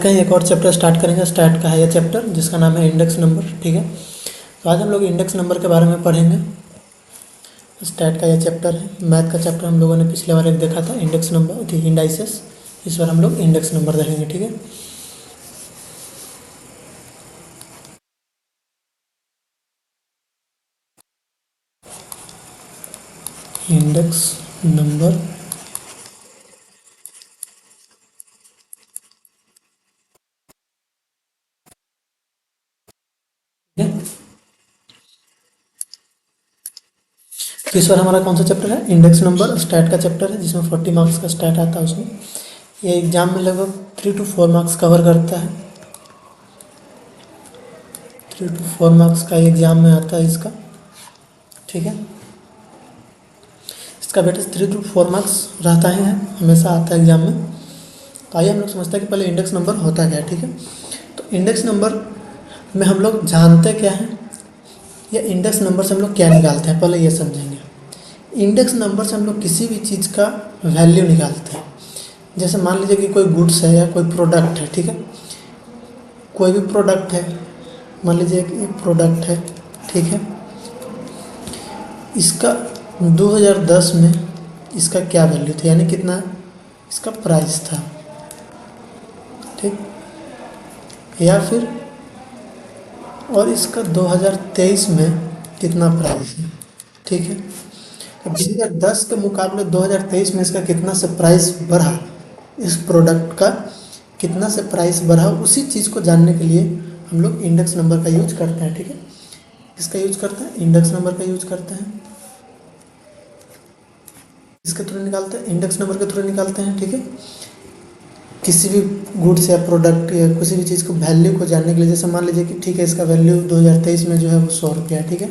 का ही एक और चैप्टर स्टार्ट करेंगे। स्टार्ट का है ये चैप्टर जिसका नाम है इंडेक्स नंबर। ठीक है, तो आज हम लोग इंडेक्स नंबर के बारे में पढ़ेंगे। स्टार्ट का ये चैप्टर है। मैथ का चैप्टर हम लोगों ने पिछले बार एक देखा था, इंडेक्स नंबर थी इंडाइसेस। इस बार हम लोग इंडेक्स नंबर देखेंगे। ठीक है, इंडेक्स नंबर है। तो इस बार हमारा कौन सा चैप्टर है? Index number. स्टैट का चैप्टर है जिसमें 40 मार्क्स का स्टैट आता है। उसमें ये एग्जाम में लगभग 3 to 4 मार्क्स कवर करता है। 3 to 4 मार्क्स का एग्जाम में आता है इसका। ठीक है, इसका वेटेज 3 to 4 मार्क्स रहता ही है, हमेशा आता है एग्जाम में। तो आइए हम लोग समझते हैं कि पहले इंडेक्स नंबर होता क्या है। ठीक है, तो इंडेक्स नंबर में हम लोग जानते क्या हैं या इंडेक्स नंबर से हम लोग क्या निकालते हैं, पहले ये समझेंगे। इंडेक्स नंबर से हम लोग किसी भी चीज़ का वैल्यू निकालते हैं। जैसे मान लीजिए कि कोई गुड्स है या कोई प्रोडक्ट है। ठीक है, कोई भी प्रोडक्ट है, मान लीजिए कि एक प्रोडक्ट है। ठीक है, इसका 2010 में इसका क्या वैल्यू था, यानी कितना इसका प्राइस था। ठीक, या फिर और इसका 2023 में कितना प्राइस है। ठीक है, अब 2010 के मुकाबले 2023 में इसका कितना से प्राइस बढ़ा, इस प्रोडक्ट का कितना से प्राइस बढ़ा, उसी चीज़ को जानने के लिए हम लोग इंडेक्स नंबर का यूज करते हैं। ठीक है, इसका यूज करते हैं, इंडेक्स नंबर का यूज करते हैं। इसके थ्रू निकालते हैं, इंडेक्स नंबर के थ्रू निकालते हैं। ठीक है, किसी भी गुड्स या प्रोडक्ट या किसी भी चीज़ को वैल्यू को जानने के लिए, जैसे मान लीजिए कि ठीक है इसका वैल्यू 2023 में जो है वो 100 रुपया है। ठीक है,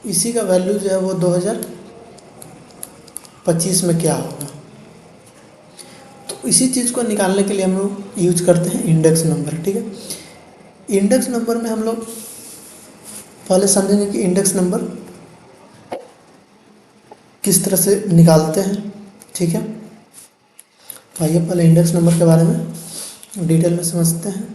इसी का वैल्यू जो है वो 2025 में क्या होगा, तो इसी चीज़ को निकालने के लिए हम लोग यूज करते हैं इंडेक्स नंबर। ठीक है, इंडेक्स नंबर में हम लोग पहले समझेंगे कि इंडेक्स नंबर किस तरह से निकालते हैं। ठीक है, तो आइए पहले इंडेक्स नंबर के बारे में डिटेल में समझते हैं।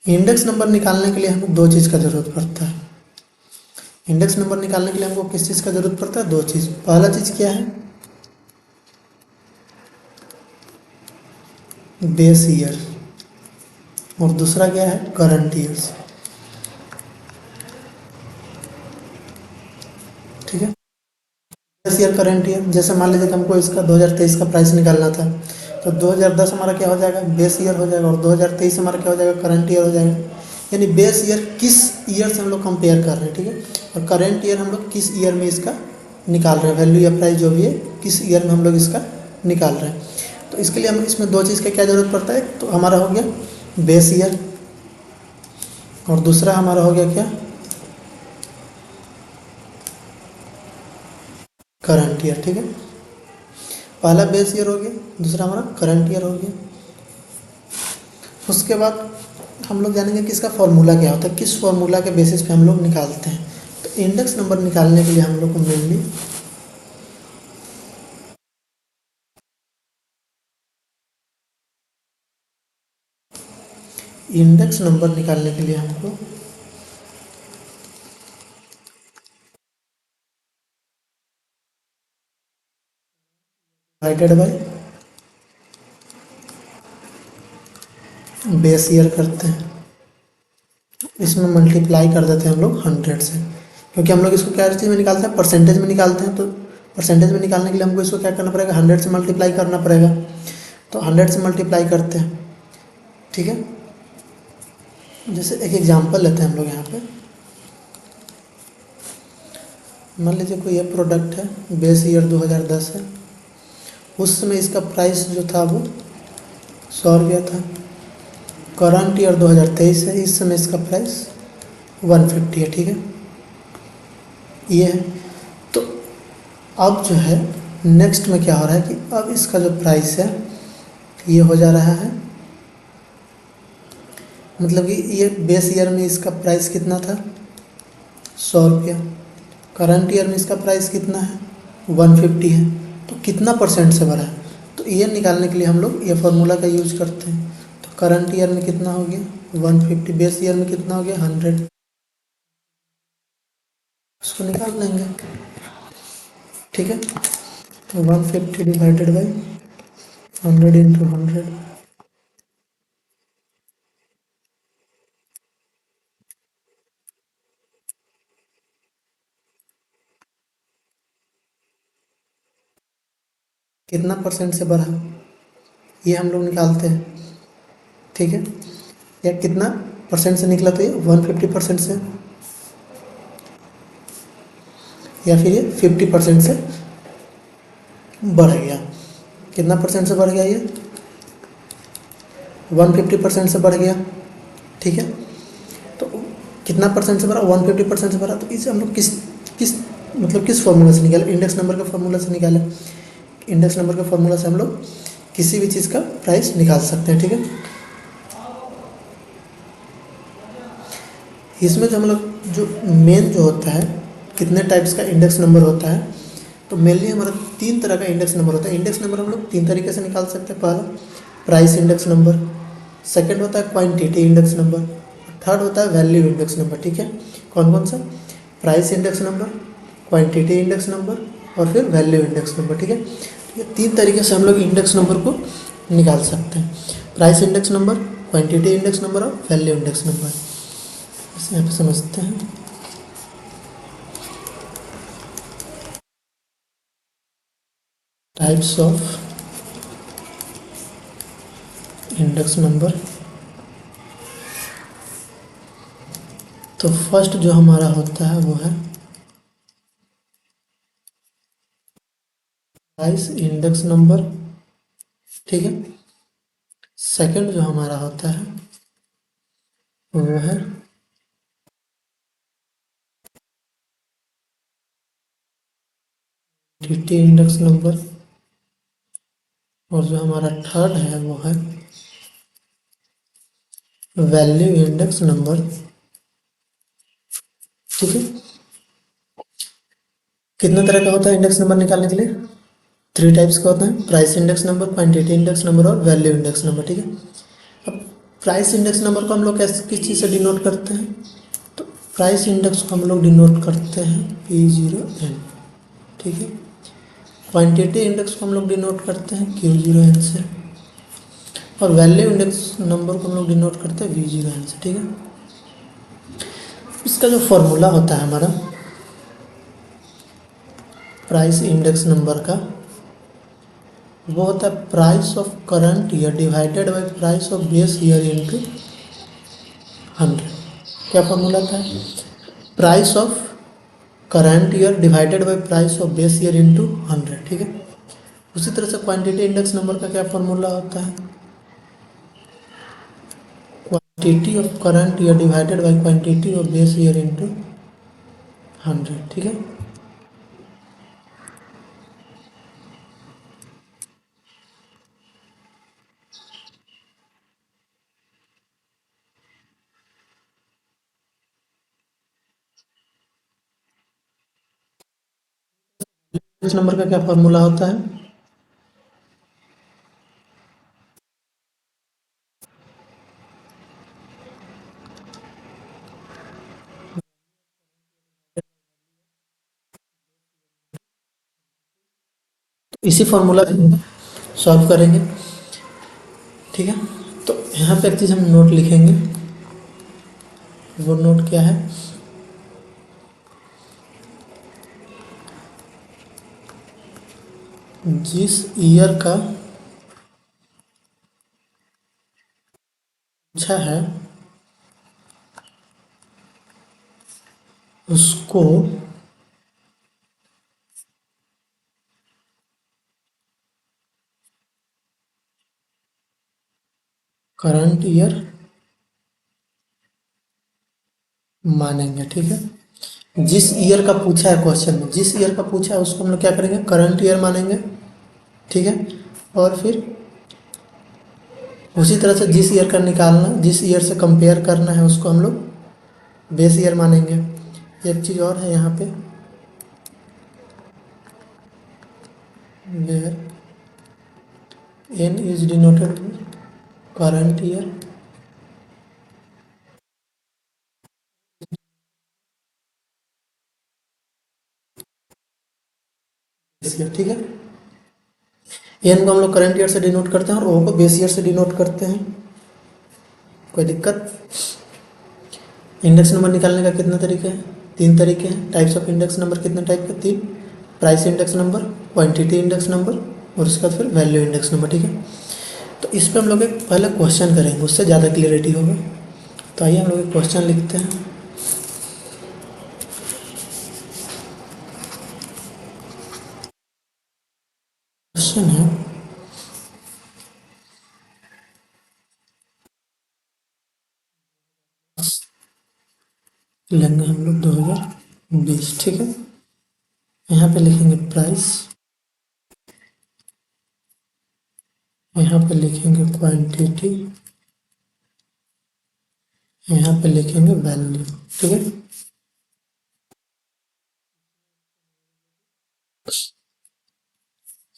इंडेक्स नंबर निकालने के लिए हमें दो चीज़ का ज़रूरत पड़ता है। इंडेक्स नंबर निकालने के लिए हमको किस चीज़ का ज़रूरत पड़ता है? दो चीज़। पहला चीज़ क्या है? बेस ईयर, और दूसरा क्या है? Current years. ठीक है, बेस ईयर, करंट ईयर। जैसे मान लीजिए कि हमको इसका 2023 का प्राइस निकालना था, तो 2010 हमारा क्या हो जाएगा? बेस ईयर हो जाएगा, और 2023 हमारा क्या हो जाएगा? करंट ईयर हो जाएगा। यानी बेस ईयर किस ईयर से हम लोग कंपेयर कर रहे हैं। ठीक है, और करंट ईयर हम लोग किस ईयर में इसका निकाल रहे हैं, वैल्यू या प्राइस जो भी है किस ईयर में हम लोग इसका निकाल रहे हैं। तो इसके लिए हम इसमें दो चीज़ का क्या ज़रूरत पड़ता है? तो हमारा हो गया बेस ईयर, और दूसरा हमारा हो गया क्या? Current year. ठीक है, पहला बेस ईयर हो गया, दूसरा हमारा करंट ईयर हो गया। उसके बाद हम लोग जानेंगे कि इसका फॉर्मूला क्या होता है, किस फॉर्मूला के बेसिस पे हम लोग निकालते हैं। तो इंडेक्स नंबर निकालने के लिए हम लोग को मेनली इंडेक्स नंबर निकालने के लिए हमको डिवाइडेड बाय बेस ईयर करते हैं, इसमें मल्टीप्लाई कर देते हैं हम लोग 100 से, क्योंकि हम लोग इसको क्या चीज़ में निकालते हैं? परसेंटेज में निकालते हैं। तो परसेंटेज में निकालने के लिए हमको इसको क्या करना पड़ेगा? 100 से मल्टीप्लाई करना पड़ेगा। तो 100 से मल्टीप्लाई करते हैं। ठीक है, जैसे एक एग्जांपल लेते हैं हम लोग यहाँ पे। मान लीजिए कोई ये प्रोडक्ट है, बेस ईयर 2010 है, उस समय इसका प्राइस जो था वो 100 रुपया था। करंट ईयर 2023 है, इस समय इसका प्राइस 150 है। ठीक है, ये है। तो अब जो है नेक्स्ट में क्या हो रहा है कि अब इसका जो प्राइस है ये हो जा रहा है मतलब कि ये बेस ईयर में इसका प्राइस कितना था, 100 रुपया। करंट ईयर में इसका प्राइस कितना है, 150 है। तो कितना परसेंट से बढ़ा है, तो ईयर निकालने के लिए हम लोग ये फार्मूला का यूज करते हैं। तो करंट ईयर में कितना हो गया 150, बेस ईयर में कितना हो गया 100, उसको निकाल लेंगे। ठीक है, तो 150 डिवाइडेड बाई 100 इंटू 100, कितना परसेंट से बढ़ा ये हम लोग निकालते हैं। ठीक है, या कितना परसेंट से निकला, तो ये 150% से, या फिर ये 50% से बढ़ गया। कितना परसेंट से बढ़ गया, ये 150% से बढ़ गया। ठीक है, तो कितना परसेंट से बढ़ा, 150% से बढ़ा। तो इसे हम लोग किस किस मतलब किस फॉर्मूला से निकाले, इंडेक्स नंबर के फॉर्मूला से निकाले। इंडेक्स नंबर के फॉर्मूला से हम लोग किसी भी चीज़ का प्राइस निकाल सकते हैं। ठीक है, इसमें जो हम लोग जो मेन जो होता है, कितने टाइप्स का इंडेक्स नंबर होता है, तो मेनली हमारा 3 तरह का इंडेक्स नंबर होता है। इंडेक्स नंबर हम लोग 3 तरीके से निकाल सकते हैं। पहला प्राइस इंडेक्स नंबर, सेकंड होता है क्वांटिटी इंडेक्स नंबर, थर्ड होता है वैल्यू इंडेक्स नंबर। ठीक है, कौन कौन सा, price index number, quantity index number और फिर वैल्यू इंडेक्स नंबर। ठीक है, तो ये 3 तरीके से हम लोग इंडेक्स नंबर को निकाल सकते हैं, price index number, quantity index number और वैल्यू इंडेक्स नंबर। इसे यहाँ पे समझते हैं। Types of index number. तो फर्स्ट जो हमारा होता है वो है प्राइस इंडेक्स नंबर। ठीक है, सेकंड जो हमारा होता है वो है क्वांटिटी इंडेक्स नंबर, और जो हमारा थर्ड है वो है वैल्यू इंडेक्स नंबर। ठीक है, कितने तरह का होता है इंडेक्स नंबर निकालने के लिए, 3 टाइप्स का होता है, price index number, quantity index number और वैल्यू इंडेक्स नंबर। ठीक है, अब प्राइस इंडेक्स नंबर को हम लोग किस चीज़ से डिनोट करते हैं, तो प्राइस इंडेक्स को हम लोग डिनोट करते हैं P0N। ठीक है, क्वांटिटी इंडेक्स को हम लोग डिनोट करते हैं Q0N से, और वैल्यू इंडेक्स नंबर को हम लोग डिनोट करते हैं V0N से। ठीक है, इसका जो फॉर्मूला होता है हमारा प्राइस इंडेक्स नंबर का, वो होता है price of current year divided bye price of base year into 100। क्या फॉर्मूला था, price of current year divided bye price of base year into 100। ठीक है, उसी तरह से क्वांटिटी इंडेक्स नंबर का क्या फॉर्मूला होता है, quantity of current year divided by quantity of base year into 100। ठीक है, इस नंबर का क्या फॉर्मूला होता है, इसी फॉर्मूला से सॉल्व करेंगे। ठीक है, तो यहाँ पे एक चीज़ हम नोट लिखेंगे, वो नोट क्या है, जिस ईयर का पूछा है उसको करंट ईयर मानेंगे। ठीक है, जिस ईयर का पूछा है क्वेश्चन में, जिस ईयर का पूछा है उसको हम लोग क्या करेंगे, करंट ईयर मानेंगे। ठीक है, और फिर उसी तरह से जिस ईयर का निकालना, जिस ईयर से कंपेयर करना है उसको हम लोग बेस ईयर मानेंगे। एक चीज़ और है यहाँ पे, where N is denoted current year base year, ठीक है। एन को हम लोग करंट ईयर से डिनोट करते हैं और ओ को बेस ईयर से डिनोट करते हैं। कोई दिक्कत? इंडेक्स नंबर निकालने का कितना तरीके हैं? 3 तरीके हैं। टाइप्स ऑफ इंडेक्स नंबर कितने टाइप के? 3। Price index number, quantity index number और उसके बाद फिर वैल्यू इंडेक्स नंबर, ठीक है। तो इस पर हम लोग एक पहले क्वेश्चन करेंगे, उससे ज़्यादा क्लियरिटी होगा। तो आइए हम लोग एक क्वेश्चन लिखते हैं। क्वेश्चन है, लेंगे हम लोग 2020, ठीक है। यहाँ पे लिखेंगे प्राइस, यहाँ पे लिखेंगे क्वांटिटी, यहाँ पे लिखेंगे वैल्यू, ठीक है।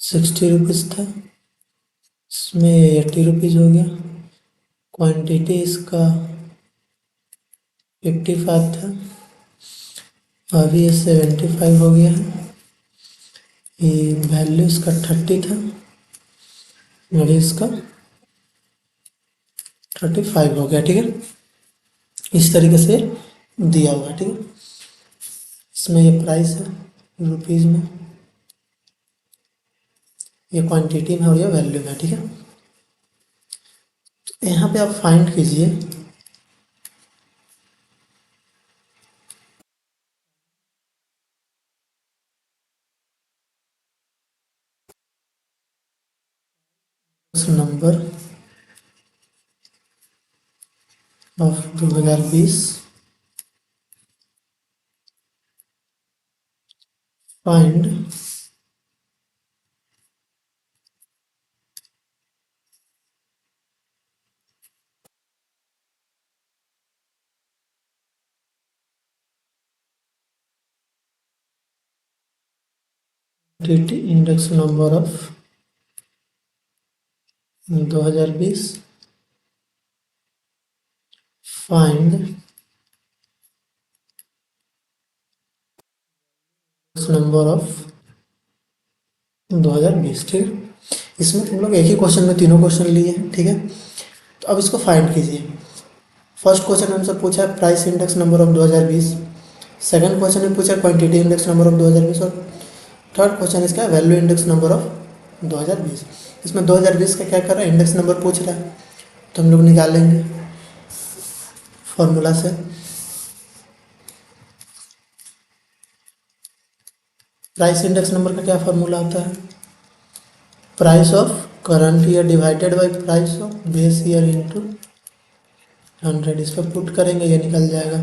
60 रुपीज़ था, इसमें 80 रुपीज़ हो गया। क्वांटिटी इसका 55 था, अभी ये 75 हो गया है। ये वैल्यू इसका 30 था, अभी इसका 35 हो गया, ठीक है। इस तरीके से दिया हुआ है, ठीक है। इसमें ये प्राइस है रुपीज़ में, ये क्वांटिटी में और ये वैल्यू में, ठीक है। तो यहाँ पे आप फाइंड कीजिए उस number of 2020, find quantity index number of 2020, find number of 2020, ठीक है। इसमें तुम लोग एक ही क्वेश्चन में तीनों क्वेश्चन लिए हैं, ठीक है। तो अब इसको फाइंड कीजिए। फर्स्ट क्वेश्चन में हमसे पूछा है price index number of 2020, second question में पूछा क्वांटिटी इंडेक्स नंबर ऑफ 2020 और थर्ड क्वेश्चन इसका वैल्यू इंडेक्स नंबर ऑफ 2020। इसमें 2020 का क्या कर रहा है, इंडेक्स नंबर पूछ रहा है, तो हम लोग निकालेंगे फॉर्मूला से। प्राइस इंडेक्स नंबर का क्या फॉर्मूला होता है? Price of current year divided bye price of base year into 100। इस पर पुट करेंगे, ये निकल जाएगा।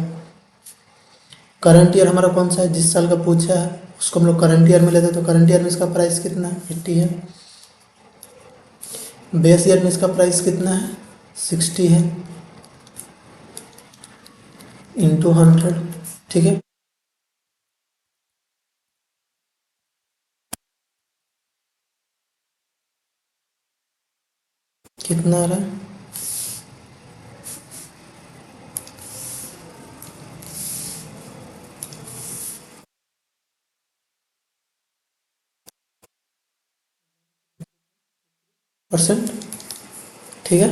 करंट ईयर हमारा कौन सा है, जिस साल का पूछा है उसको हम लोग करंट ईयर में लेते, तो करंट ईयर में इसका प्राइस कितना है, 80 है। बेस ईयर में इसका प्राइस कितना है, 60 है, इंटू 100, ठीक है। कितना आ रहा है, %, ठीक है।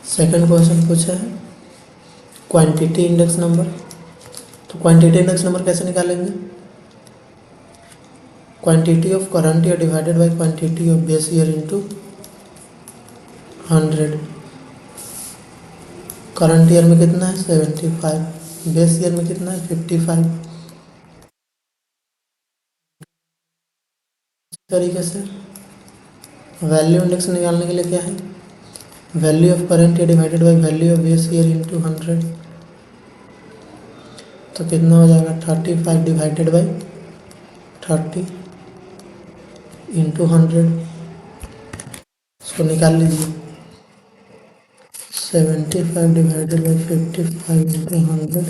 सेकंड क्वेश्चन पूछा है क्वांटिटी इंडेक्स नंबर, तो क्वांटिटी इंडेक्स नंबर कैसे निकालेंगे? Quantity of current year divided by quantity of base year into 100। Current year में कितना है, 75, बेस ईयर में कितना है, 55। इस तरीके से वैल्यू इंडेक्स निकालने के लिए क्या है, value of current year divided by value of base year into 100, तो कितना हो जाएगा, 35 डिवाइडेड बाई 30 इंटू 100। इसको निकाल लीजिए। 75 डिवाइडेड बाई 55 इंटू 100,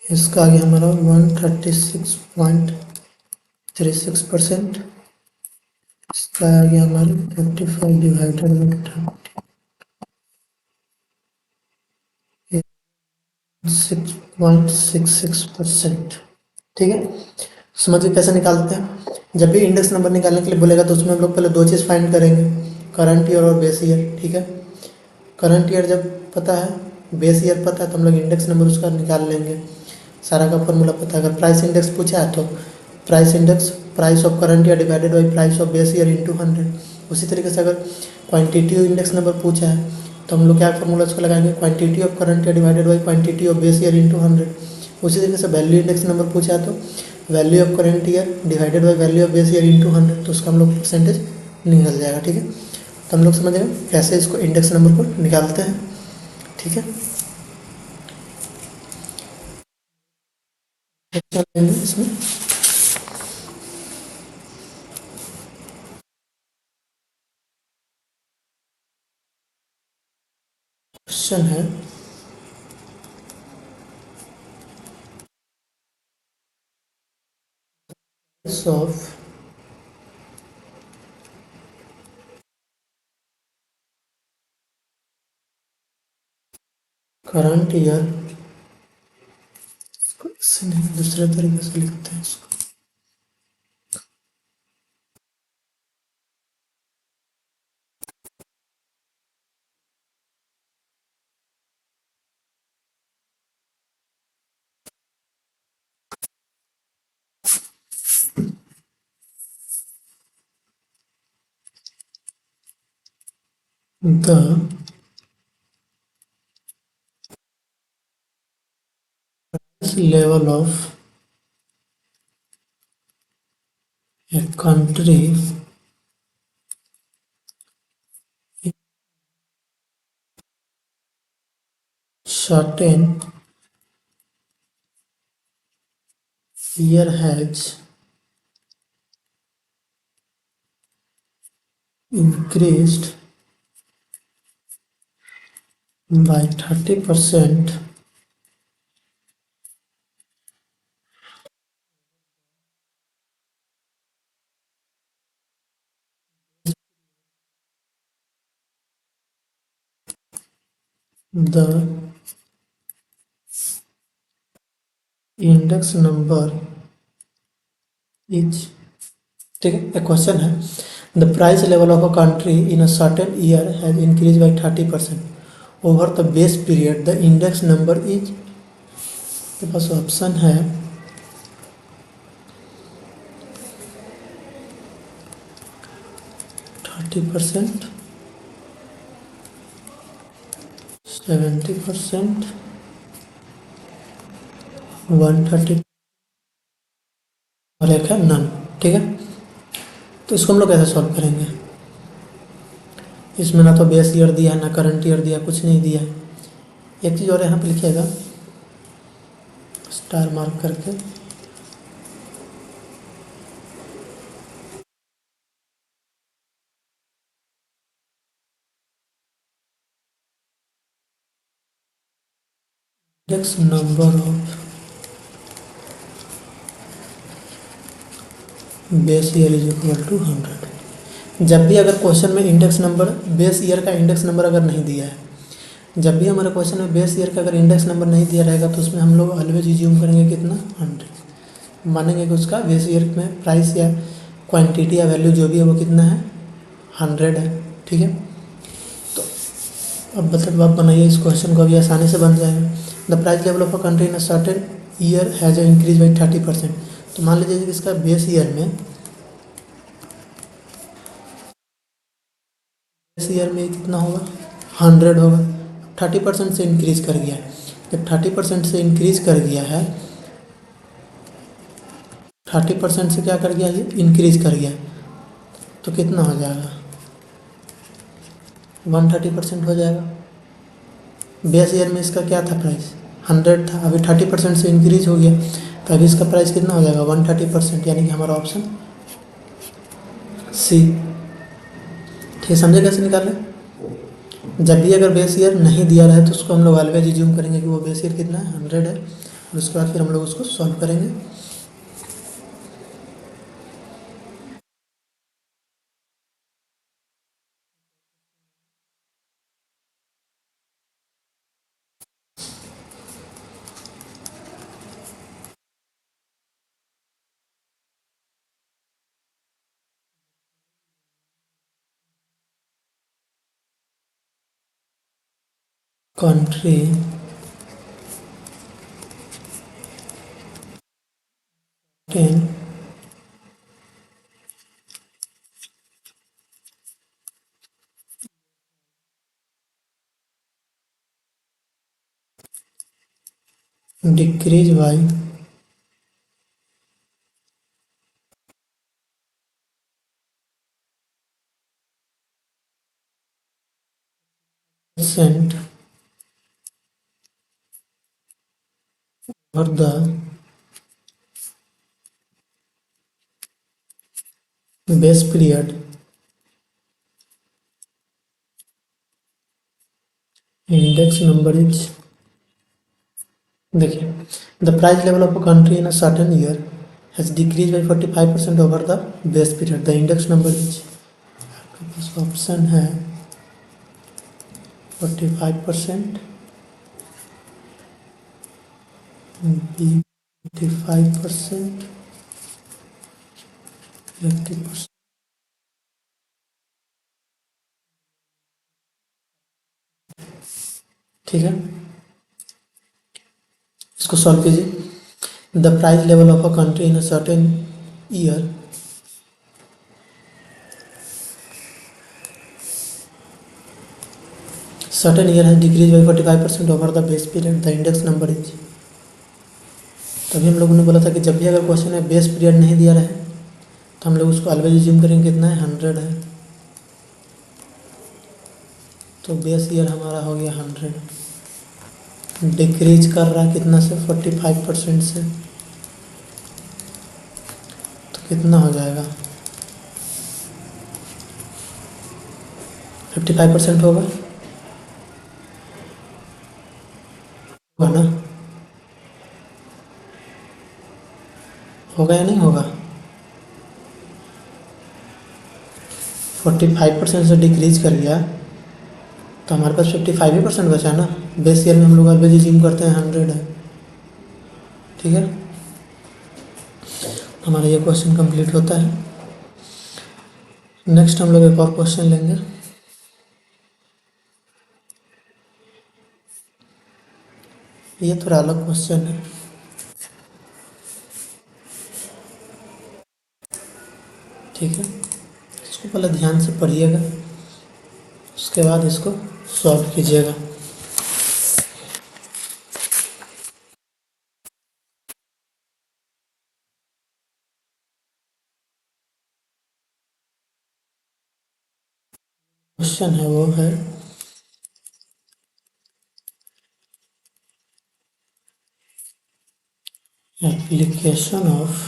इसका आ गया हमारा 136.36%। इसका आ गया हमारा 55 डिवाइडेड बाई 6.66%। ठीक है, समझिए कैसे निकालते हैं। जब भी इंडेक्स नंबर निकालने के लिए बोलेगा तो उसमें हम लोग पहले दो चीज़ फाइंड करेंगे, करंट ईयर और बेस ईयर। ठीक है, करंट ईयर जब पता है, बेस ईयर पता है, तो हम लोग इंडेक्स नंबर उसका निकाल लेंगे। सारा का फॉर्मूला पता है। अगर प्राइस इंडेक्स पूछा है तो price index price of current year divided by price of base year into 100। उसी तरीके से अगर क्वांटिटी इंडेक्स नंबर पूछा है तो हम लोग क्या फॉर्मूला उसको लगाएंगे, quantity of current year divided by quantity of base year into 100। उसी तरीके से वैल्यू इंडेक्स नंबर पूछा है तो value of current year divided by value of base year into 100, तो उसका हम लोग परसेंटेज निकल जाएगा। ठीक है, तो हम लोग समझ गए कैसे इसको इंडेक्स नंबर को निकालते हैं। ठीक है, इसमें क्वेश्चन है ऑफ करंट ईयर, इससे नहीं दूसरे तरीके से लिखते हैं इसको। The level of a country in certain year has increased by 30% the index number is, ठीक है, एक क्वेश्चन है, the price level of a country in a certain year has increase by 30% over the base period, the index number is, के पास option है 30%, 70%, 130 और एक है none. ठीक है, तो इसको हम लोग कैसे सॉल्व करेंगे। इसमें ना तो बेस ईयर दिया है, ना करंट ईयर दिया, कुछ नहीं दिया है। एक चीज़ और यहाँ पे लिखिएगा स्टार मार्क करके, index number of base year is equal to 100। जब भी अगर क्वेश्चन में इंडेक्स नंबर, बेस ईयर का इंडेक्स नंबर अगर नहीं दिया है, जब भी हमारे क्वेश्चन में बेस ईयर का अगर इंडेक्स नंबर नहीं दिया रहेगा तो उसमें हम लोग ऑलवेज इज्यूम करेंगे कितना, 100। मानेंगे कि उसका बेस ईयर में प्राइस या क्वांटिटी या वैल्यू जो भी है वो कितना है, 100 है। ठीक है, तो अब मतलब आप बनाइए इस क्वेश्चन को, अभी आसानी से बन जाएगा। The price level of a country in a certain year has increase by 30%। तो मान लीजिए कि इसका बेस ईयर में कितना होगा, 100 होगा। 30% से इंक्रीज कर गया है, जब 30% से इंक्रीज कर गया है, 30% से क्या कर गया, ये इंक्रीज कर गया, तो कितना हो जाएगा, 130% हो जाएगा। बेस ईयर में इसका क्या था, प्राइस 100 था, अभी 30% से इंक्रीज हो गया, तो अभी इसका प्राइस कितना हो जाएगा, 130%, यानी कि हमारा ऑप्शन सी। ठीक, समझे कैसे निकालें? जब भी अगर बेस ईयर नहीं दिया रहा है तो उसको हम लोग ऑलवेज एज्यूम करेंगे कि वो बेस ईयर कितना है, 100 है, और उसके बाद फिर हम लोग उसको सॉल्व करेंगे। Country ten decrease by percent और the base period index number is, देखिए, the price level of a country in a certain year has decrease by 45% over the base period, the index number is, आपके पास option है 45%, B 45%, 80%। ठीक है, इसको solve कीजिए। The price level of a country in a certain year certain year has decreased by 45% over the base period, the index number is, तभी हम लोगों ने बोला था कि जब भी अगर क्वेश्चन में बेस पीरियड नहीं दिया रहे तो हम लोग उसको ऑलवेज अज्यूम करेंगे कितना है, 100 है, तो बेस ईयर हमारा हो गया 100, डिक्रीज कर रहा है कितना से, 45% से, तो कितना हो जाएगा, 55% होगा ना, होगा या नहीं होगा? 45% से डिक्रीज कर गया तो हमारे पास 55% बचा ना, बेस ईयर में हम लोग ऑलवेज अज्यूम करते हैं 100 है। ठीक है, हमारा ये क्वेश्चन कंप्लीट होता है। नेक्स्ट हम लोग एक और क्वेश्चन लेंगे। ये थोड़ा अलग क्वेश्चन है, ठीक है, इसको पहले ध्यान से पढ़िएगा, उसके बाद इसको सॉल्व कीजिएगा। क्वेश्चन है वो है application of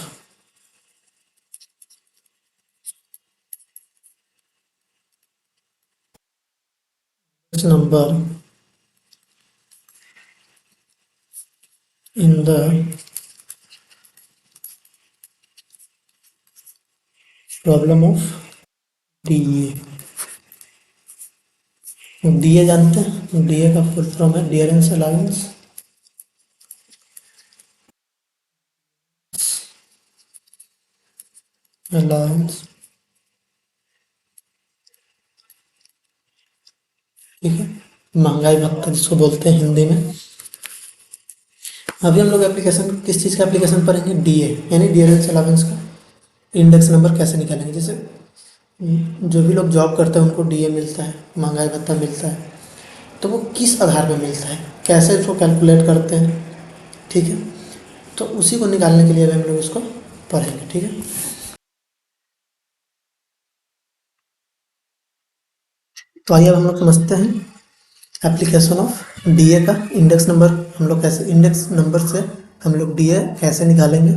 number in the problem of DA. DA जानते हैं, डीए का फुल फॉर्म है डियरेंस अलाउंस, अलाउंस, ठीक है, महंगाई भत्ता जिसको बोलते हैं हिंदी में। अभी हम लोग एप्लीकेशन किस चीज़ का एप्लीकेशन पढ़ेंगे, डीए यानी डियरेंस अलाउंस का इंडेक्स नंबर कैसे निकालेंगे। जैसे जो भी लोग जॉब करते हैं उनको डीए मिलता है, महंगाई भत्ता मिलता है, तो वो किस आधार पर मिलता है, कैसे उसको कैलकुलेट करते हैं, ठीक है, तो उसी को निकालने के लिए अभी हम लोग इसको पढ़ेंगे। ठीक है, तो आइए अब हम लोग समझते हैं एप्लीकेशन ऑफ डीए का इंडेक्स नंबर। हम लोग कैसे इंडेक्स नंबर से हम लोग डीए कैसे निकालेंगे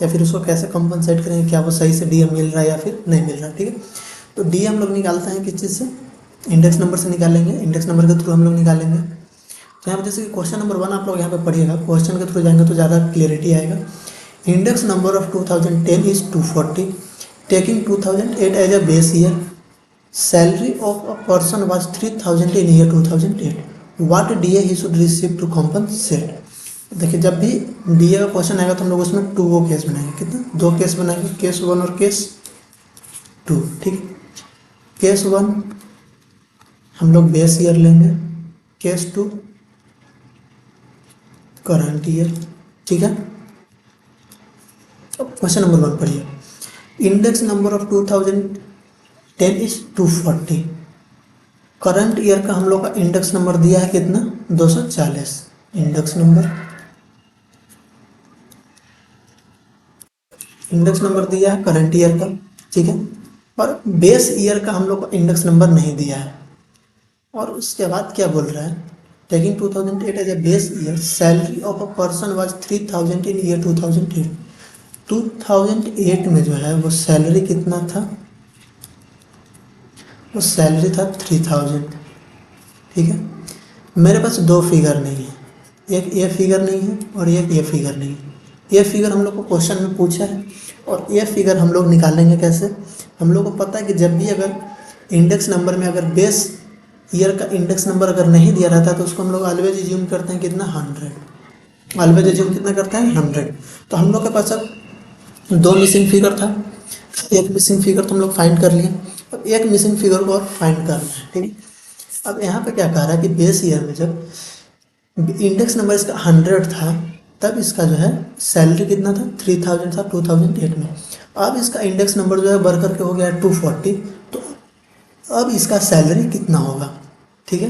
या फिर उसको कैसे कंपनसेट करेंगे, क्या वो सही से डीए मिल रहा है या फिर नहीं मिल रहा है। ठीक है, तो डी हम लोग निकालते हैं किस चीज़ से, इंडेक्स नंबर से निकालेंगे, इंडेक्स नंबर के थ्रू हम लोग निकालेंगे। तो यहाँ पर जैसे कि क्वेश्चन नंबर 1 आप लोग यहाँ पे पढ़िएगा, क्वेश्चन के थ्रू जाएंगे तो ज़्यादा क्लियरिटी आएगा। Index number of 2010 is 240, taking 2008 as a base year, salary of a person was 3000 in year 2008, what DA he should receive to compensate. देखिए जब भी डीए का क्वेश्चन आएगा तो हम लोग उसमें 2 वो केस बनाएंगे, कितना 2 केस बनाएंगे, केस 1 और केस 2। ठीक, केस 1 हम लोग बेस ईयर लेंगे, केस 2 करंट ईयर। ठीक है, अब क्वेश्चन नंबर 1 पढ़िए। Index number of 2010 is 240, current year का हम लोग का इंडेक्स नंबर दिया है कितना 240, इंडेक्स नंबर दिया है करंट ईयर का। ठीक है, और बेस ईयर का हम लोग को इंडेक्स नंबर नहीं दिया है। और उसके बाद क्या बोल रहा है, taking 2008 as a base year, salary of a person was 3000 in year 2008। 2008 में जो है वो सैलरी कितना था, वो सैलरी था 3000। ठीक है, मेरे पास 2 फिगर नहीं है, एक ये फिगर नहीं है और एक ये फिगर नहीं है। ये फिगर हम लोग को क्वेश्चन में पूछा है और ये फिगर हम लोग निकालेंगे कैसे। हम लोग को पता है कि जब भी अगर इंडेक्स नंबर में अगर बेस ईयर का इंडेक्स नंबर अगर नहीं दिया रहता है तो उसको हम लोग ऑलवेज एज्यूम करते हैं कितना 100, ऑलवेज एज्यूम कितना करते हैं 100। तो हम लोग के पास अब 2 मिसिंग फिगर था, एक मिसिंग फिगर तो हम लोग फाइंड कर लिए, अब एक मिसिंग फिगर को और फाइंड करना है। ठीक है, अब यहाँ पे क्या कह रहा है कि बेस ईयर में जब इंडेक्स नंबर इसका 100 था तब इसका जो है सैलरी कितना था 3000 था 2008 में। अब इसका इंडेक्स नंबर जो है बढ़ करके हो गया 240, तो अब इसका सैलरी कितना होगा। ठीक है,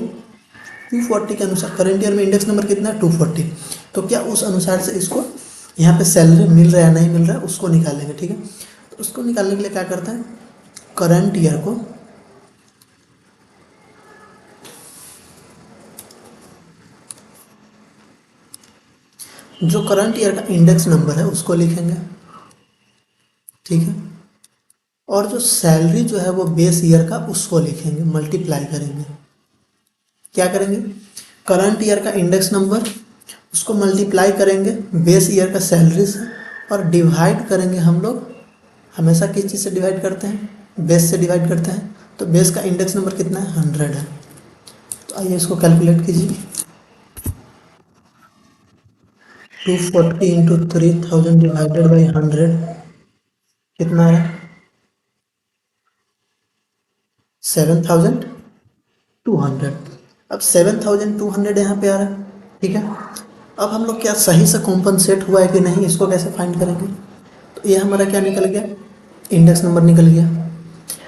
240 के अनुसार करंट ईयर में इंडेक्स नंबर कितना है 240, तो क्या उस अनुसार से इसको यहाँ पे सैलरी मिल रहा है या नहीं मिल रहा है उसको निकालेंगे। ठीक है, तो उसको निकालने के लिए क्या करता है, करंट ईयर को जो करंट ईयर का इंडेक्स नंबर है उसको लिखेंगे। ठीक है, और जो सैलरी जो है वो बेस ईयर का उसको लिखेंगे, मल्टीप्लाई करेंगे। क्या करेंगे, करंट ईयर का इंडेक्स नंबर उसको मल्टीप्लाई करेंगे बेस ईयर का सैलरी से और डिवाइड करेंगे। हम लोग हमेशा किस चीज़ से डिवाइड करते हैं, बेस से डिवाइड करते हैं। तो बेस का इंडेक्स नंबर कितना है 100 है। तो आइए इसको कैलकुलेट कीजिए, 240 इंटू 3000 डिवाइडेड बाई 100 कितना है 7200। अब 7200 यहाँ पे आ रहा है। ठीक है, अब हम लोग क्या सही से कॉम्पनसेट हुआ है कि नहीं इसको कैसे फाइंड करेंगे। तो ये हमारा क्या निकल गया, इंडेक्स नंबर निकल गया।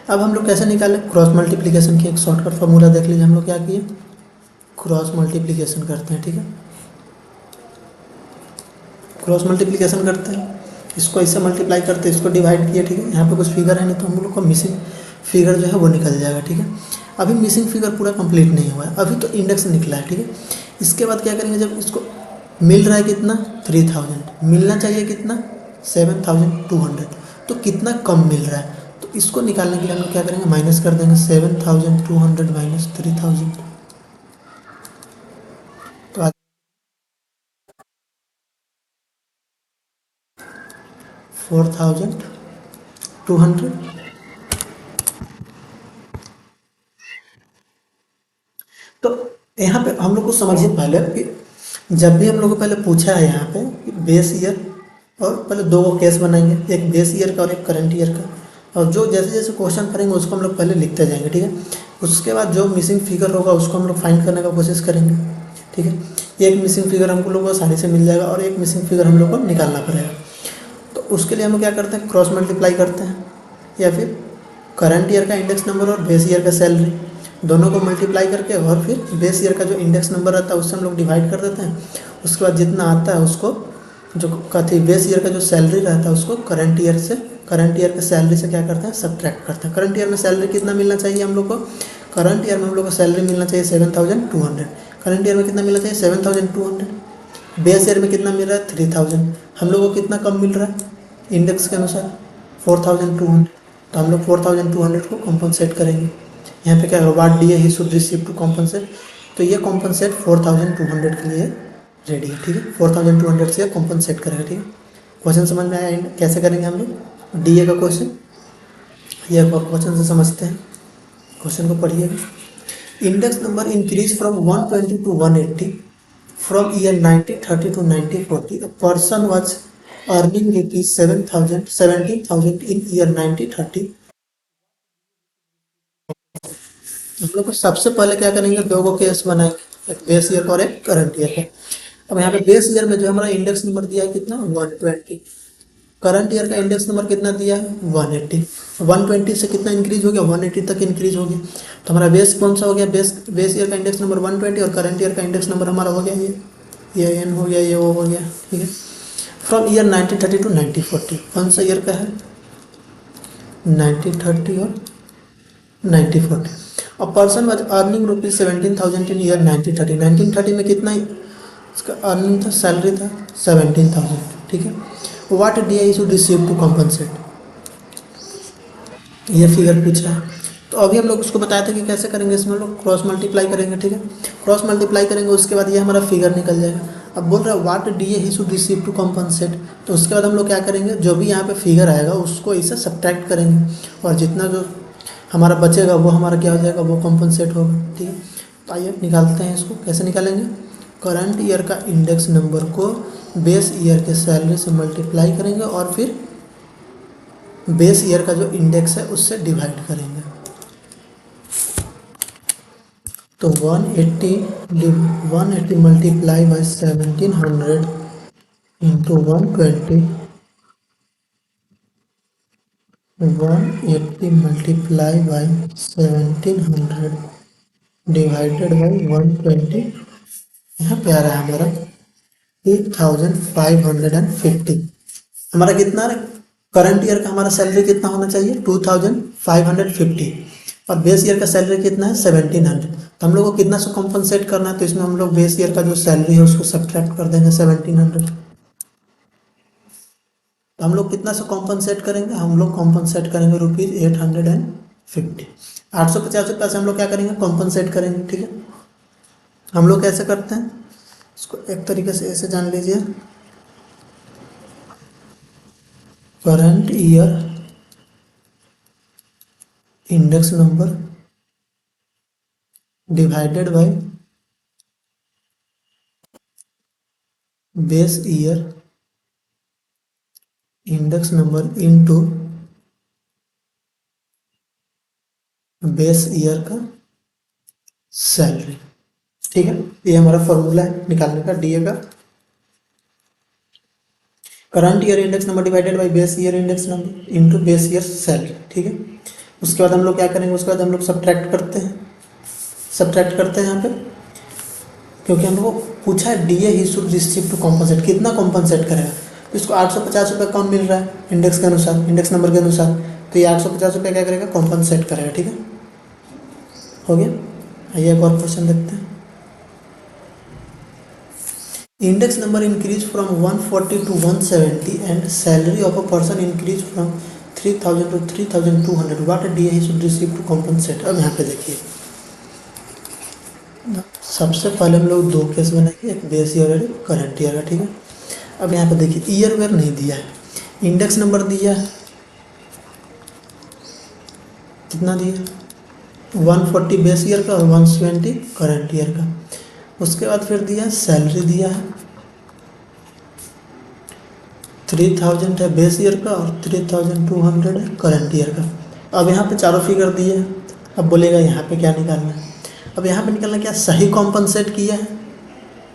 अब हम लोग कैसे निकालें, क्रॉस मल्टीप्लिकेशन की एक शॉर्टकट फार्मूला देख लीजिए। हम लोग क्या किए, क्रॉस मल्टीप्लिकेशन करते हैं। ठीक है, क्रॉस मल्टीप्लिकेशन करते हैं, इसको इससे मल्टीप्लाई करते हैं, इसको डिवाइड किए। ठीक है, यहाँ पे कुछ फिगर है नहीं तो हम लोग को मिसिंग फिगर जो है वो निकल जाएगा। ठीक है, अभी मिसिंग फिगर पूरा कंप्लीट नहीं हुआ है, अभी तो इंडेक्स निकला है। ठीक है, इसके बाद क्या करेंगे, जब इसको मिल रहा है कितना 3000, मिलना चाहिए कितना 7200, तो कितना कम मिल रहा है। तो इसको निकालने के लिए हम लोग क्या करेंगे, माइनस कर देंगे 7200 माइनस 3000। तो 4200। तो यहाँ पे हम लोग को समझिए पहले कि जब भी हम लोग को पहले पूछा है यहाँ पे कि बेस ईयर, और पहले 2 केस बनाएंगे, एक बेस ईयर का और एक करंट ईयर का, और जो जैसे जैसे क्वेश्चन करेंगे उसको हम लोग पहले लिखते जाएंगे। ठीक है, उसके बाद जो मिसिंग फिगर होगा उसको हम लोग फाइंड करने का कोशिश करेंगे। ठीक है, एक मिसिंग फिगर हम लोग को आसानी से मिल जाएगा और एक मिसिंग फिगर हम लोग को निकालना पड़ेगा। तो उसके लिए हम लोग क्या करते हैं, क्रॉस मल्टीप्लाई करते हैं, या फिर करंट ईयर का इंडेक्स नंबर और बेस ईयर का सैलरी दोनों को मल्टीप्लाई करके और फिर बेस ईयर का जो इंडेक्स नंबर रहता है उससे हम लोग डिवाइड कर देते हैं। उसके बाद जितना आता है उसको जो कथी बेस ईयर का जो सैलरी रहता है उसको करंट ईयर के सैलरी से क्या करते हैं, सब्ट्रैक्ट करते हैं। करंट ईयर में सैलरी कितना मिलना चाहिए हम लोग को, करंट ईयर में हम लोग को सैलरी मिलना चाहिए 7200। करंट ईयर में कितना मिलना चाहिए 7200, बेस ईयर में कितना मिल रहा है 3000, हम लोग को कितना कम मिल रहा है इंडेक्स के अनुसार 4200। तो हम लोग 4200 को कॉम्पनसेट करेंगे। यहाँ पे क्या होगा, what D he should receive to compensate, तो ये कॉम्पनसेट 4200 के लिए रेडी है। ठीक है, 4200 से कॉम्पनसेट करेगा। ठीक है, क्वेश्चन समझ में आया कैसे करेंगे हम लोग डी ए का क्वेश्चन। ये एक बार क्वेश्चन से समझते हैं, क्वेश्चन को पढ़िएगा। Index number increase from 120 to 180 from year 1930 to 1940. A person was earning rupees 7,000 17,000 in year 1930. हम लोग को सबसे पहले क्या करेंगे, दो को केस बनाएंगे, एक बेस ईयर और एक करंट ईयर का। अब यहाँ पे बेस ईयर में जो हमारा इंडेक्स नंबर दिया है कितना, 120। करंट ईयर का इंडेक्स नंबर कितना दिया है, 180। 120 से कितना इंक्रीज हो गया, 180 तक इंक्रीज हो गया। तो हमारा बेस कौन सा हो गया, बेस ईयर का इंडेक्स नंबर 120 और करंट ईयर का इंडेक्स नंबर हमारा हो गया ये एन हो गया, ये ओ हो गया। ठीक है, फ्रॉम ईयर 1930 टू 1940 कौन सा ईयर का है, 1930 और 1940। और person was earning rupees 17,000 in year 1930। 1930 में कितना इसका अर्निंग था, सैलरी था 17,000। ठीक है, what D I should receive to compensate, ये फिगर पूछा है। तो अभी हम लोग उसको बताए थे कि कैसे करेंगे, इसमें हम लोग क्रॉस मल्टीप्लाई करेंगे। ठीक है, क्रॉस मल्टीप्लाई करेंगे, उसके बाद ये हमारा फिगर निकल जाएगा। अब बोल रहा है what D A he should receive to compensate, तो उसके बाद हम लोग क्या करेंगे, जो भी यहाँ पे फिगर आएगा उसको इसे सब्ट्रैक्ट करेंगे, और जितना जो हमारा बचेगा वो हमारा क्या हो जाएगा, वो कॉम्पनसेट होगा। ठीक है, तो आइए निकालते हैं इसको, कैसे निकालेंगे। करंट ईयर का इंडेक्स नंबर को बेस ईयर के सैलरी से मल्टीप्लाई करेंगे और फिर बेस ईयर का जो इंडेक्स है उससे डिवाइड करेंगे। तो 180 180 multiply by 1700 into 120, 180 multiply by 1700 divided by 120, यहाँ पे आ रहा है हमारा 2550। हमारा कितना है, करंट ईयर का हमारा सैलरी कितना होना चाहिए, 2550, और बेस ईयर का सैलरी कितना है 1700। तो हम लोग को कितना से कॉम्पनसेट करना है, तो इसमें हम लोग बेस ईयर का जो सैलरी है उसको सब्ट्रैक्ट कर देंगे 1700। तो हम लोग कितना से कॉम्पनसेट करेंगे, हम लोग कॉम्पनसेट करेंगे रुपीज़ 850। 850 रुपये से हम लोग क्या करेंगे, कॉम्पनसेट करेंगे। ठीक है, हम लोग कैसे करते हैं इसको, एक तरीके से ऐसे जान लीजिए, current year index number divided by base year index number into base year का सैलरी। ठीक है, ये हमारा फॉर्मूला है निकालने का डीए का, current year index number divided by base year index number into base year salary. ठीक है, उसके बाद हम लोग क्या करेंगे, उसके बाद हम लोग सब्ट्रैक्ट करते हैं, सब्ट्रैक्ट करते हैं यहाँ पे, क्योंकि हम लोग को पूछा है DA he should receive to compensate, कितना कॉम्पनसेट करेगा। तो इसको 850 रुपये कम मिल रहा है इंडेक्स के अनुसार, इंडेक्स नंबर के अनुसार, तो ये 850 रुपये क्या करेगा, कॉम्पनसेट करेगा। ठीक है, हो गया। आइए एक और क्वेश्चन देखते हैं। Index number increase from 140 to 170 and salary of a person increase from 3000 to 3200, what D he should receive to compensate. अब यहाँ पे देखिए, सबसे पहले हम लोग दो केस बनाएंगे, एक बेस ईयर और एक करंट ईयर का। ठीक है, अब यहाँ पे देखिए ईयर वेयर नहीं दिया है, इंडेक्स नंबर दिया है, कितना दिया, 140 बेस ईयर का और 120 करंट ईयर का। उसके बाद फिर दिया सैलरी दिया है 3000 है बेस ईयर का और 3200 है करंट ईयर का। अब यहाँ पे चारों फिगर दिए हैं, अब बोलेगा यहाँ पे क्या निकालना है। अब यहाँ पे निकालना क्या, सही कॉम्पनसेट किया है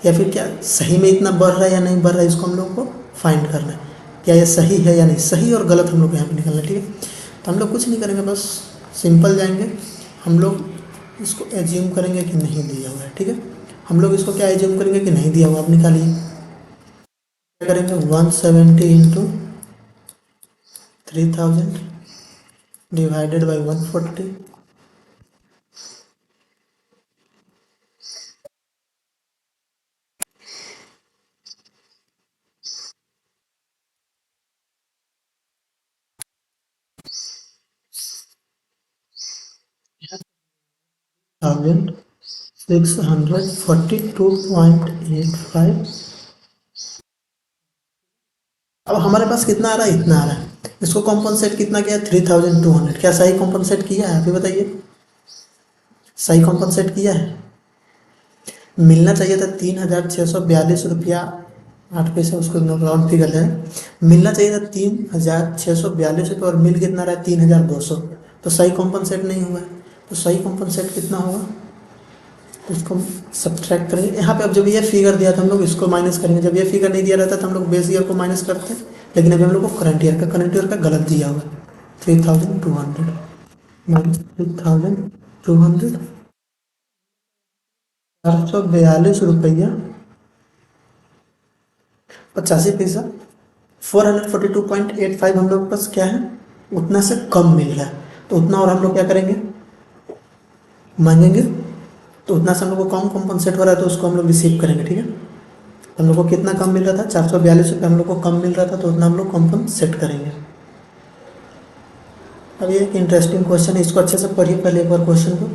या फिर क्या सही में इतना बढ़ रहा है या नहीं बढ़ रहा है, इसको हम लोग को फाइंड करना है, क्या ये सही है या नहीं। सही और गलत हम लोग को यहाँ पे निकालना है। ठीक है, तो हम लोग कुछ नहीं करेंगे, बस सिंपल जाएंगे, हम लोग इसको एज्यूम करेंगे कि नहीं दिया हुआ है। ठीक है, हम लोग इसको क्या एज्यूम करेंगे कि नहीं दिया हुआ, आप निकालिए। क्या करेंगे, 170 इंटू 3000 डिवाइडेड बाई 140, 1642.85। अब हमारे पास कितना आ रहा है, इतना आ रहा है। इसको कॉम्पनसेट कितना किया, 3200। क्या सही कॉम्पनसेट किया है, अभी बताइए, सही कॉम्पनसेट किया है। मिलना चाहिए था 3642 रुपया 8 पैसे, उसको राउंड फिगर है। मिलना चाहिए था 3642 रुपये और मिल कितना रहा है, 3200। तो सही कॉम्पनसेट नहीं हुआ है। तो सही कॉम्पनसेट कितना होगा, तो इसको सब्ट्रैक्ट करेंगे। यहाँ पे अब जब ये फिगर दिया था हम लोग इसको माइनस करेंगे। जब ये फिगर नहीं दिया रहता तो हम लोग बेस ईयर को माइनस करते हैं, लेकिन अभी हम लोग को करंट ईयर का गलत दिया हुआ है। 3200 माइनस 3200, 442 रुपया 85 पैसा। 442.85 हम लोग के पास क्या है, उतना से कम मिल रहा है। तो उतना और हम लोग क्या करेंगे, मांगेंगे। तो उतना से हम लोग को कम कॉम्पनसेट हो रहा है, तो उसको हम लोग रिसीव करेंगे। ठीक है, हम लोग को कितना कम मिल रहा था, 442 रुपये हम लोग को कम मिल रहा था, तो उतना हम लोग कॉम्पनसेट करेंगे। अब ये एक इंटरेस्टिंग क्वेश्चन है, इसको अच्छे से पढ़िए पहले एक बार क्वेश्चन को।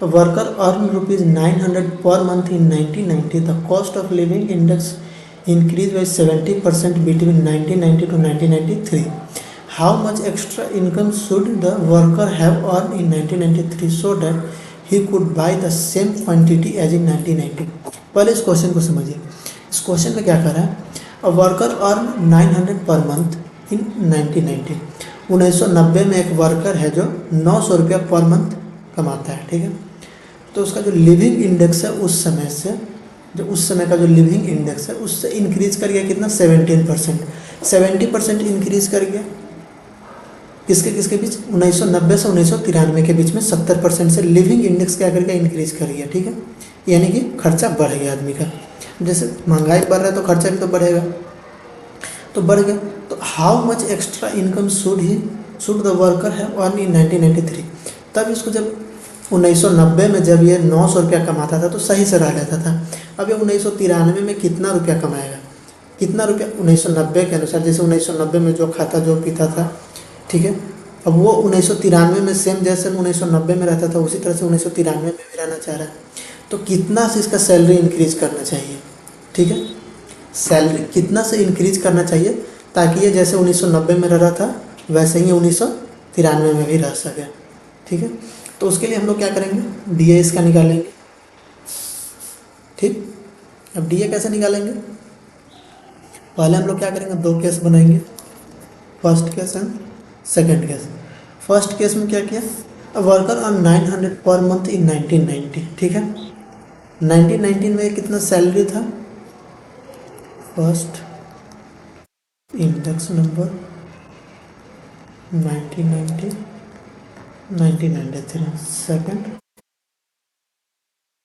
Worker earn ₹900 per month in 1990, the cost of living index increased by 70% between 1990 to 1993. How much extra income should the worker have earned in 1993 so that he could buy the same quantity as in 1990? पहले इस question को समझिए। इस question में क्या कर रहा है, a worker earn 900 per month in 1990। 1990 में एक वर्कर है जो 900 रुपया पर मंथ कमाता है। ठीक है, तो उसका जो लिविंग इंडेक्स है उस समय से, जो उस समय का जो लिविंग इंडेक्स है उससे इंक्रीज कर गया कितना, 17%। 70% इंक्रीज कर गया किसके किसके बीच, 1990 से 1993 के बीच में 70% से लिविंग इंडेक्स क्या कर गया, इंक्रीज कर गया। ठीक है, यानी कि खर्चा बढ़ गया आदमी का। जैसे महंगाई बढ़ रहा है तो खर्चा भी तो बढ़ेगा, तो बढ़ गया। तो how much extra income should the worker have earn in 1993। तब इसको जब 1990 में जब ये 900 रुपया कमाता था तो सही से रह जाता था। अब ये 1993 में कितना रुपया कमाएगा, कितना रुपया 1990 के अनुसार, जैसे 1990 में जो खाता जो पीता था, ठीक है, अब वो 1993 में सेम जैसे 1990 में रहता था उसी तरह से 1993 में भी रहना चाह रहा है। तो कितना से इसका सैलरी इंक्रीज करना चाहिए। ठीक है, सैलरी कितना से इंक्रीज करना चाहिए ताकि ये जैसे 1990 में रह रहा था वैसे ही 1993 में भी रह सके। ठीक है, तो उसके लिए हम लोग क्या करेंगे, डीए इसका निकालेंगे। ठीक, अब डीए कैसे निकालेंगे, पहले हम लोग क्या करेंगे, दो केस बनाएंगे, first case and second case. First case में क्या किया, a worker on 900 per month in 1990। ठीक है, 1990 में कितना सैलरी था, first index number 1990 1993, second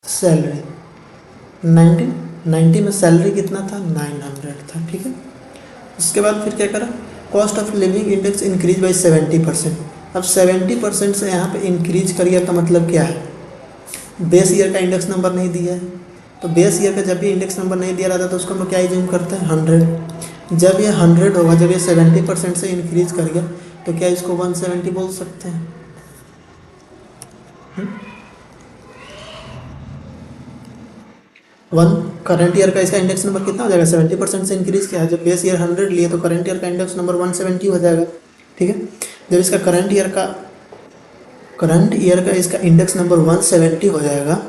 salary 1990 में सैलरी कितना था, 900 था। ठीक है, उसके बाद फिर क्या करा, cost of living index increase by 70%। अब 70% से यहाँ पे इंक्रीज करिए का मतलब क्या है, बेस ईयर का इंडेक्स नंबर नहीं दिया है। तो बेस ईयर का जब भी इंडेक्स नंबर नहीं दिया रहता तो उसको हम लोग क्या एज्यूम करते हैं, 100। जब ये 100 होगा, जब ये 70% से इंक्रीज कर गया तो क्या इसको 170 बोल सकते हैं। वन करंट ईयर का इसका इंडेक्स नंबर कितना हो जाएगा, 70% से इंक्रीज किया है। जब बेस ईयर 100 लिए तो करंट ईयर का इंडेक्स नंबर 170 हो जाएगा। ठीक है, जब इसका करंट ईयर का इसका इंडेक्स नंबर 170 हो जाएगा।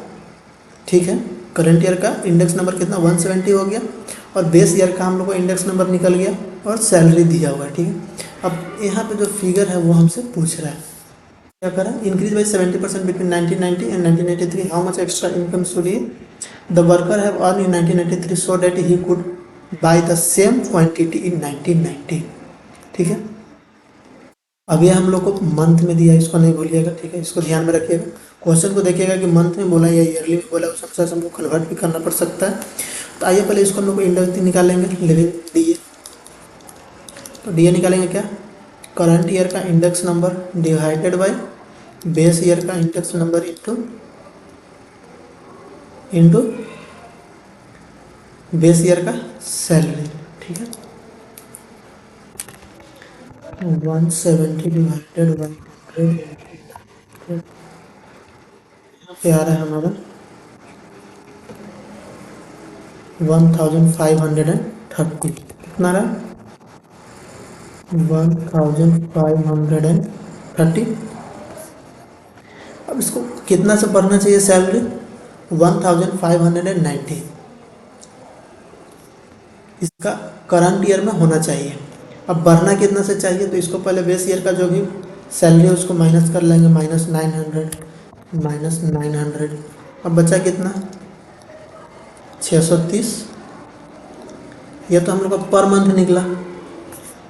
ठीक है, करंट ईयर का इंडेक्स नंबर कितना, 170 हो गया, और बेस ईयर का हम लोग को इंडेक्स नंबर निकल गया और सैलरी दिया हुआ है। ठीक है, अब यहाँ पे जो फिगर है वो हमसे पूछ रहा है, क्या करा, increase by 70% between 1990 and 1993। How much extra income should the worker have earn in 1993 so that he could by the same quantity in 1990। ठीक है, अब ये हम लोग को मंथ में दिया है, इसको नहीं भूलिएगा। ठीक है, इसको ध्यान में रखिएगा, क्वेश्चन को देखिएगा कि मंथ में बोला या ईयरली में बोला, उस अनुसार हमको कन्वर्ट भी करना पड़ सकता है। तो आइए पहले इसको हम लोग को इंडेक्स निकालेंगे, लिविंग डीए। तो डीए निकालेंगे क्या, करंट ईयर का index number divided by base year का index number into base year का सैलरी। ठीक है, 170 डिवाइडेड बाई 100। ये आ रहा है हमारा 1530, कितना रहा 1530। अब इसको कितना से बढ़ना चाहिए सैलरी 1590, इसका करंट ईयर में होना चाहिए। अब बढ़ना कितना से चाहिए, तो इसको पहले बेस ईयर का जो भी सैलरी है उसको माइनस कर लेंगे, -900। अब बचा कितना 630। यह तो हम लोग का पर मंथ निकला।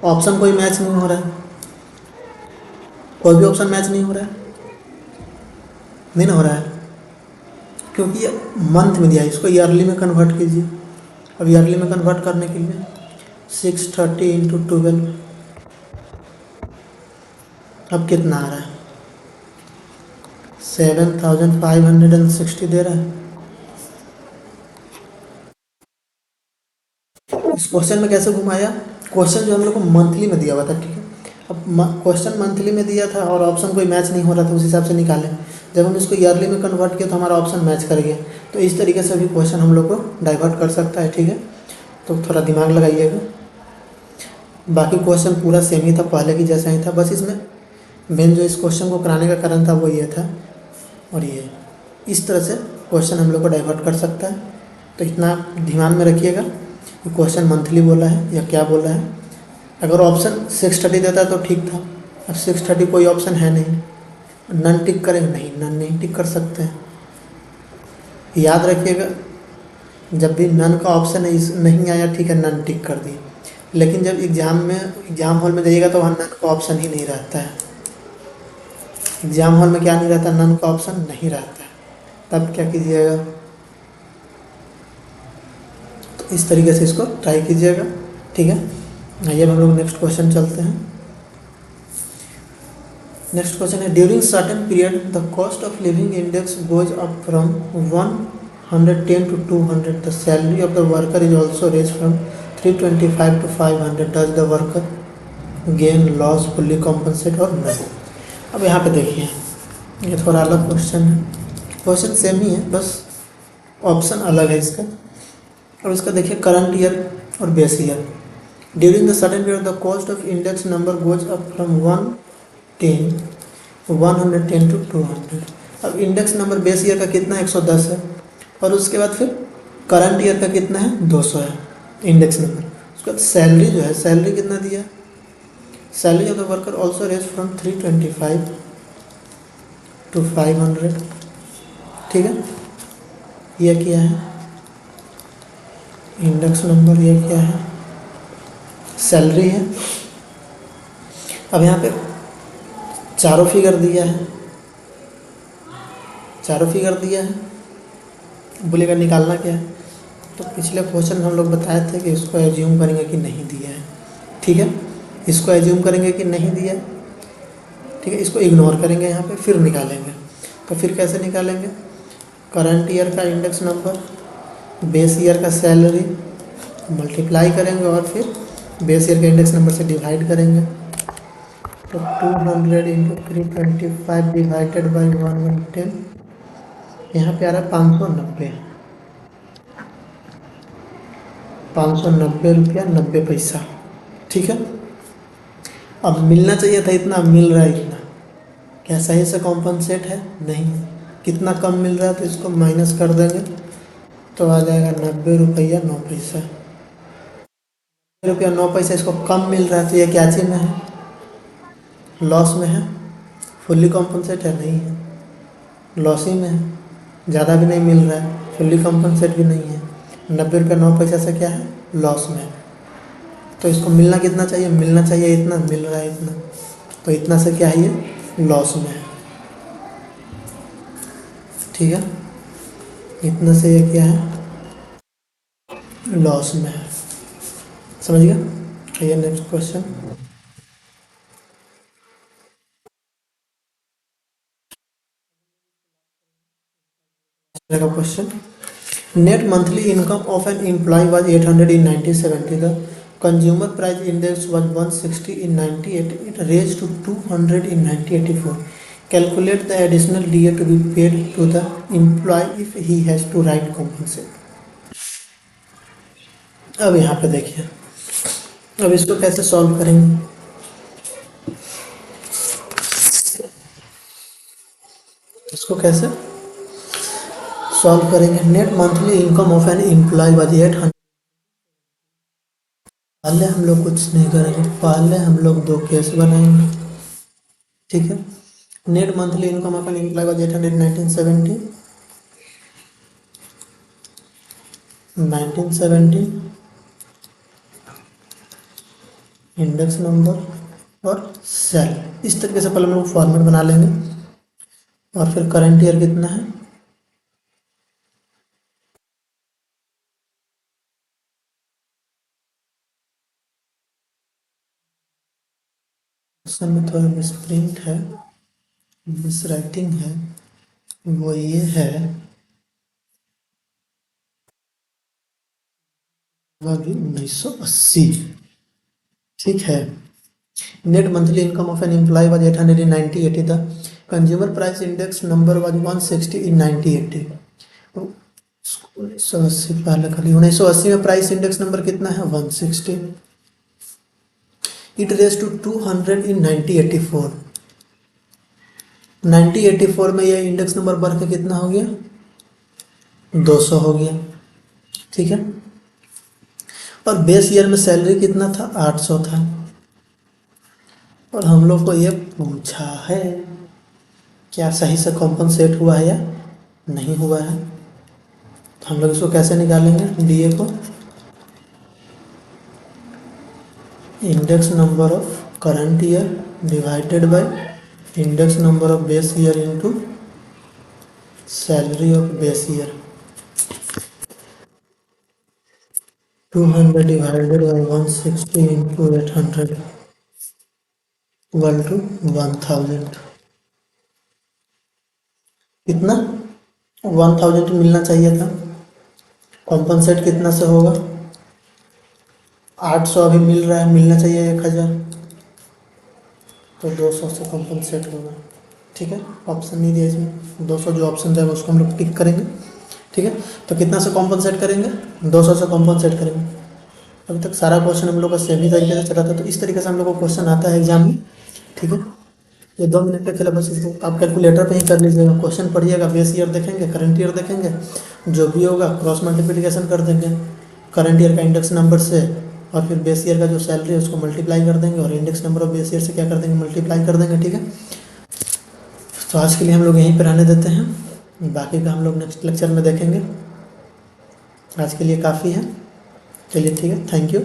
ऑप्शन कोई मैच नहीं हो रहा है, कोई भी ऑप्शन मैच नहीं हो रहा है, नहीं ना हो रहा है, क्योंकि ये मंथ में दिया है। इसको ईयरली में कन्वर्ट कीजिए। अब ईयरली में कन्वर्ट करने के लिए 630 इंटू 12, अब कितना आ रहा है 7560 दे रहा है। इस क्वेश्चन में कैसे घुमाया, क्वेश्चन जो हम लोग को मंथली में दिया हुआ था, ठीक है। अब क्वेश्चन मंथली में दिया था और ऑप्शन कोई मैच नहीं हो रहा था, उस हिसाब से निकाले। जब हम इसको ईयरली में कन्वर्ट किया तो हमारा ऑप्शन मैच कर गया। तो इस तरीके से भी क्वेश्चन हम लोग को डाइवर्ट कर सकता है, ठीक है। तो थोड़ा दिमाग लगाइएगा। बाकी क्वेश्चन पूरा सेम ही था, पहले की जैसा ही था, बस इसमें मेन जो इस क्वेश्चन को कराने का कारण था वो ये था। और ये इस तरह से क्वेश्चन हम लोग को डाइवर्ट कर सकता है। तो इतना ध्यान में रखिएगा कि क्वेश्चन मंथली बोला है या क्या बोला है। अगर ऑप्शन 630 देता है तो ठीक था। अब 630 कोई ऑप्शन है नहीं, नन टिक करें, नहीं नन नहीं टिक कर सकते हैं। याद रखिएगा, जब भी नन का ऑप्शन नहीं आया, ठीक है, नन टिक कर दिए। लेकिन जब एग्जाम हॉल में जाइएगा तो वहाँ नन का ऑप्शन ही नहीं रहता है। एग्जाम हॉल में क्या नहीं रहता, नन का ऑप्शन नहीं रहता है। तब क्या कीजिएगा, तो इस तरीके से इसको ट्राई कीजिएगा, ठीक है। आइए हम लोग नेक्स्ट क्वेश्चन चलते हैं। नेक्स्ट क्वेश्चन है, during certain period the cost of living index goes up from 110 to 200, the salary of the worker is also raise from 325 to 500, does the worker gain loss fully compensate और none. अब यहाँ पे देखिए, ये थोड़ा अलग question है, question same ही है, बस ऑप्शन अलग है इसका। और इसका देखिए करंट ईयर और base year. During the sudden period the cost of index number goes up from 110 to 200। अब इंडेक्स नंबर बेस ईयर का कितना है 110 है, और उसके बाद फिर करंट ईयर का कितना है 200 है इंडेक्स नंबर। उसके बाद सैलरी जो है, सैलरी कितना दिया, salary of the worker also raise from 325 to 500, ठीक है। यह क्या है इंडेक्स नंबर, यह क्या है सैलरी है। अब यहाँ पे चारों फिगर दिया है, चारों फिगर दिया है, बोलेगा निकालना क्या है। तो पिछले क्वेश्चन में हम लोग बताए थे कि इसको एज्यूम करेंगे कि नहीं दिया है, ठीक है। इसको एज्यूम करेंगे कि नहीं दिया है, ठीक है। इसको इग्नोर करेंगे यहाँ पे, फिर निकालेंगे। तो फिर कैसे निकालेंगे, करंट ईयर का इंडेक्स नंबर, बेस ईयर का सैलरी मल्टीप्लाई करेंगे और फिर बेस ईयर के इंडेक्स नंबर से डिवाइड करेंगे। तो 200 इंटू 325 डिवाइडेड बाई 110, यहाँ पे आ रहा है 590, 590 रुपया 90 पैसा, ठीक है। अब मिलना चाहिए था इतना, मिल रहा है इतना, क्या सही से कॉम्पनसेट है, नहीं। कितना कम मिल रहा है, तो इसको माइनस कर देंगे तो आ जाएगा 90 रुपया 9 पैसा, रुपया 9 पैसा इसको कम मिल रहा है। तो ये क्या चीज़ में है, लॉस में है। फुल्ली कॉम्पनसेट है, नहीं है, लॉस ही में है, ज़्यादा भी नहीं मिल रहा है, फुल्ली कॉम्पनसेट भी नहीं है। 90 रुपया 9 पैसा से क्या है, लॉस में। तो इसको मिलना कितना चाहिए, मिलना चाहिए इतना, मिल रहा है इतना, तो इतना से क्या है, ये लॉस में है, ठीक है। इतना से ये क्या है, लॉस में है, समझ गया। आइए next question. Question, net monthly income of an employee was 800 in 1970, the consumer price index was 160 in 98, it rose to 200 in 1984, calculate the additional DA to be paid to the employee if he has to right compensate. अब यहाँ पे देखिए, अब इसको कैसे solve करेंगे। इसको कैसे सॉल्व करेंगे। Net monthly income of an employee was 800। पहले हम लोग कुछ नहीं करेंगे, पहले हम लोग दो केस बनाएंगे, ठीक है। Net monthly income of an employee was 800 in 1970 index number और सेल। इस तरीके से पहले हम लोग फॉर्मेट बना लेंगे। और फिर करंट ईयर कितना है, क्वेश्चन में थोड़ा मिसप्रिंट है, मिस राइटिंग है, वो ये है अभी 1980, ठीक है। Net monthly income of an employee was 800 in 1980। The consumer price index number was 160 in 1980। 1980 पहले खाली 1980 में प्राइस इंडेक्स नंबर कितना है 160। इट रेज टू 200 इन 1984। 1984 में यह इंडेक्स नंबर बढ़ के कितना हो गया 200 हो गया, ठीक है। और बेस ईयर में सैलरी कितना था 800 था। और हम लोग को ये पूछा है क्या सही से कॉम्पनसेट हुआ है या नहीं हुआ है। तो हम लोग इसको कैसे निकालेंगे, DA को index number of current year divided by index number of base year into salary of base year. 200 divided by 160 into 800 equal to 1000। कितना 1000 मिलना चाहिए था। कॉम्पनसेट कितना से होगा 800 अभी मिल रहा है, मिलना चाहिए 1000, तो 200 से कॉम्पनसेट होगा, ठीक है। ऑप्शन नहीं दिया इसमें, 200 जो ऑप्शन रहेगा उसको हम लोग टिक करेंगे, ठीक है। तो कितना से कॉम्पनसेट करेंगे 200 से कॉम्पनसेट करेंगे। अभी तक सारा क्वेश्चन हम लोग का सेम ही तरीके से चला था, तो इस तरीके से हम लोग को क्वेश्चन आता है एग्जाम में, ठीक है। ये 2 मिनट का खेला, बस इसको आप कैलकुलेटर पे ही कर लीजिएगा। क्वेश्चन पढ़िएगा, बेस ईयर देखेंगे, करंट ईयर देखेंगे, जो भी होगा क्रॉस मल्टीप्लिकेशन कर देंगे करंट ईयर का इंडेक्स नंबर से, और फिर बेस ईयर का जो सैलरी है उसको मल्टीप्लाई कर देंगे, और index number of base year से क्या कर देंगे मल्टीप्लाई कर देंगे, ठीक है। तो आज के लिए हम लोग यहीं पर रहने देते हैं, बाकी का हम लोग नेक्स्ट लेक्चर में देखेंगे। आज के लिए काफ़ी है, चलिए ठीक है, थैंक यू।